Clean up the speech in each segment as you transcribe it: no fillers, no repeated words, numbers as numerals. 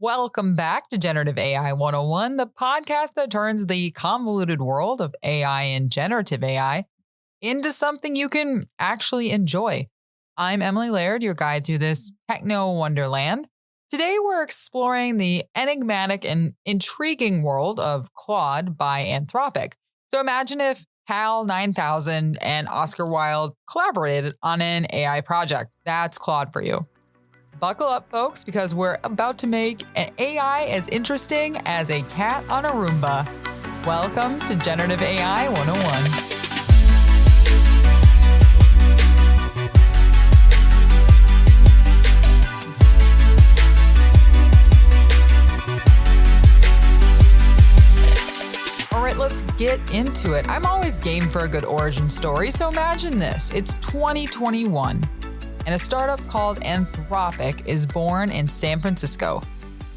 Welcome back to Generative AI 101, the podcast that turns the convoluted world of AI and generative AI into something you can actually enjoy. I'm Emily Laird, your guide through this techno wonderland. Today, we're exploring the enigmatic and intriguing world of Claude by Anthropic. So imagine if HAL 9000 and Oscar Wilde collaborated on an AI project. That's Claude for you. Buckle up, folks, because we're about to make an AI as interesting as a cat on a Roomba. Welcome to Generative AI 101. All right, let's get into it. I'm always game for a good origin story, so imagine this. It's 2021. And a startup called Anthropic is born in San Francisco,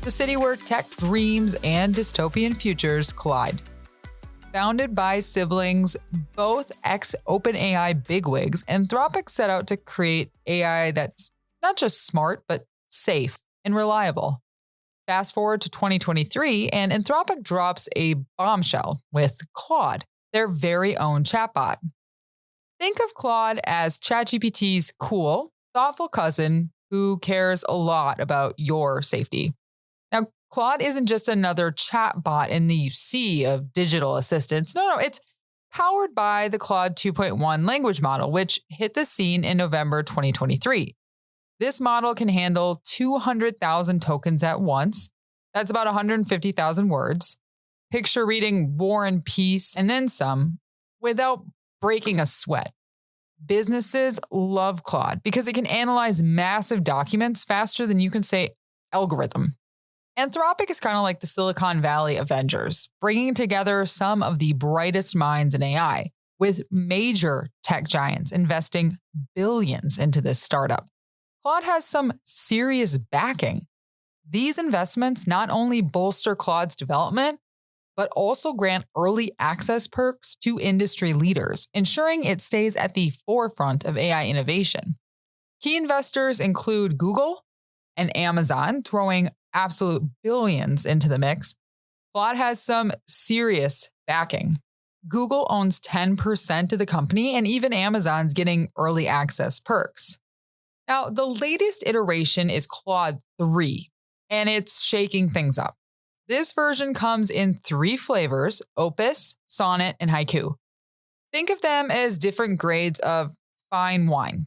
the city where tech dreams and dystopian futures collide. Founded by siblings, both ex-OpenAI bigwigs, Anthropic set out to create AI that's not just smart, but safe and reliable. Fast forward to 2023, and Anthropic drops a bombshell with Claude, their very own chatbot. Think of Claude as ChatGPT's cool, thoughtful cousin who cares a lot about your safety. Now, Claude isn't just another chatbot in the sea of digital assistants. No, it's powered by the Claude 2.1 language model, which hit the scene in November 2023. This model can handle 200,000 tokens at once. That's about 150,000 words. Picture reading War and Peace and then some without breaking a sweat. Businesses love Claude because it can analyze massive documents faster than you can say algorithm. Anthropic is kind of like the Silicon Valley Avengers, bringing together some of the brightest minds in AI, with major tech giants investing billions into this startup. Claude has some serious backing. These investments not only bolster Claude's development, but also grant early access perks to industry leaders, ensuring it stays at the forefront of AI innovation. Key investors include Google and Amazon, throwing absolute billions into the mix. Claude has some serious backing. Google owns 10% of the company, and even Amazon's getting early access perks. Now, the latest iteration is Claude 3, and it's shaking things up. This version comes in 3 flavors: Opus, Sonnet, and Haiku. Think of them as different grades of fine wine,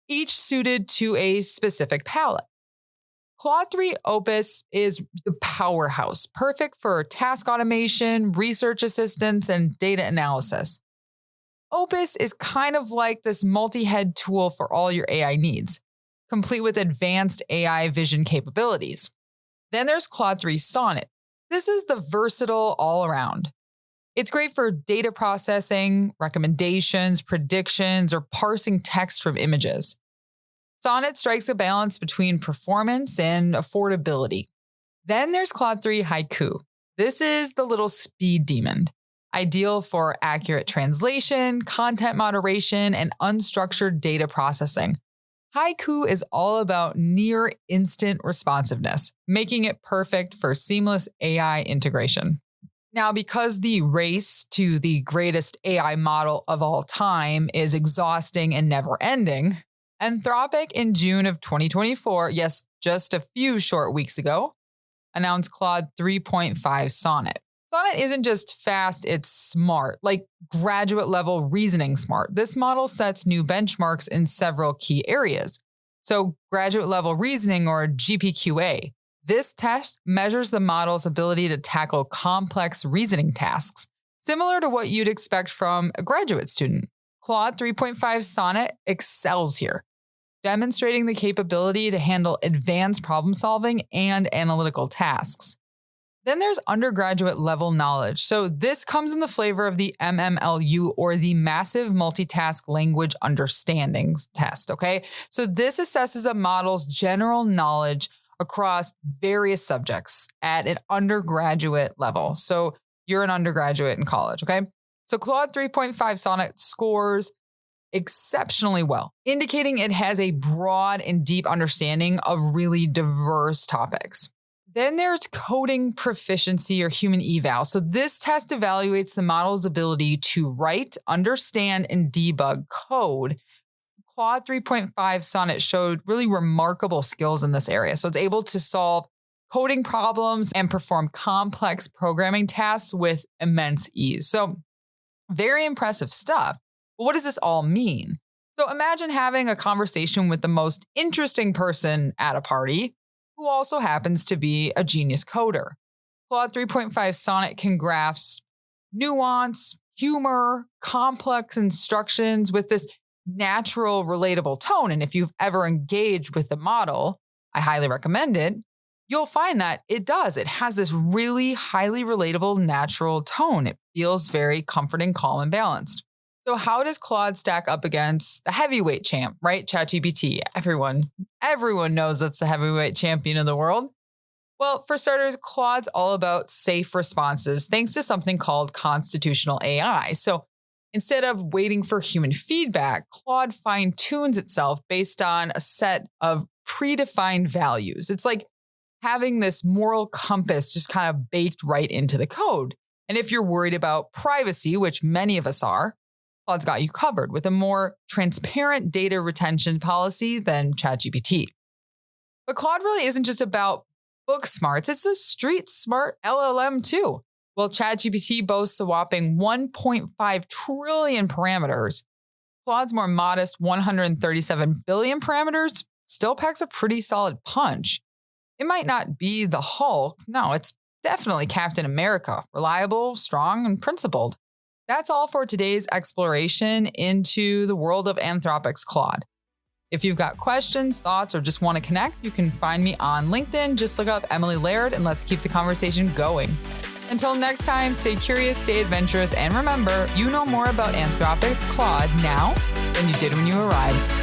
each suited to a specific palate. Claude 3 Opus is the powerhouse, perfect for task automation, research assistance, and data analysis. Opus is kind of like this multi-head tool for all your AI needs, complete with advanced AI vision capabilities. Then there's Claude 3 Sonnet. This is the versatile all-around. It's great for data processing, recommendations, predictions, or parsing text from images. Sonnet strikes a balance between performance and affordability. Then there's Claude 3 Haiku. This is the little speed demon, ideal for accurate translation, content moderation, and unstructured data processing. Haiku is all about near instant responsiveness, making it perfect for seamless AI integration. Now, because the race to the greatest AI model of all time is exhausting and never ending, Anthropic in June of 2024, yes, just a few short weeks ago, announced Claude 3.5 Sonnet. Sonnet isn't just fast, it's smart, like graduate level reasoning smart. This model sets new benchmarks in several key areas. So graduate level reasoning, or GPQA. This test measures the model's ability to tackle complex reasoning tasks, similar to what you'd expect from a graduate student. Claude 3.5 Sonnet excels here, demonstrating the capability to handle advanced problem solving and analytical tasks. Then there's undergraduate level knowledge. So this comes in the flavor of the MMLU, or the Massive Multitask Language Understanding test, okay? So this assesses a model's general knowledge across various subjects at an undergraduate level. So you're an undergraduate in college, okay? So Claude 3.5 Sonnet scores exceptionally well, indicating it has a broad and deep understanding of really diverse topics. Then there's coding proficiency or human eval. So this test evaluates the model's ability to write, understand, and debug code. Claude 3.5 Sonnet showed really remarkable skills in this area. So it's able to solve coding problems and perform complex programming tasks with immense ease. So very impressive stuff. But what does this all mean? So imagine having a conversation with the most interesting person at a party who also happens to be a genius coder. Claude 3.5 Sonnet can grasp nuance, humor, complex instructions with this natural, relatable tone. And if you've ever engaged with the model, I highly recommend it. You'll find that it does. It has this really highly relatable, natural tone. It feels very comforting, calm, and balanced. So how does Claude stack up against the heavyweight champ, right? ChatGPT. Everyone knows that's the heavyweight champion of the world. Well, for starters, Claude's all about safe responses thanks to something called constitutional AI. So instead of waiting for human feedback, Claude fine-tunes itself based on a set of predefined values. It's like having this moral compass just kind of baked right into the code. And if you're worried about privacy, which many of us are, Claude's got you covered with a more transparent data retention policy than ChatGPT. But Claude really isn't just about book smarts. It's a street smart LLM too. While ChatGPT boasts a whopping 1.5 trillion parameters, Claude's more modest 137 billion parameters still packs a pretty solid punch. It might not be the Hulk. No, it's definitely Captain America. Reliable, strong, and principled. That's all for today's exploration into the world of Anthropic's Claude. If you've got questions, thoughts, or just want to connect, you can find me on LinkedIn. Just look up Emily Laird and let's keep the conversation going. Until next time, stay curious, stay adventurous, and remember, you know more about Anthropic's Claude now than you did when you arrived.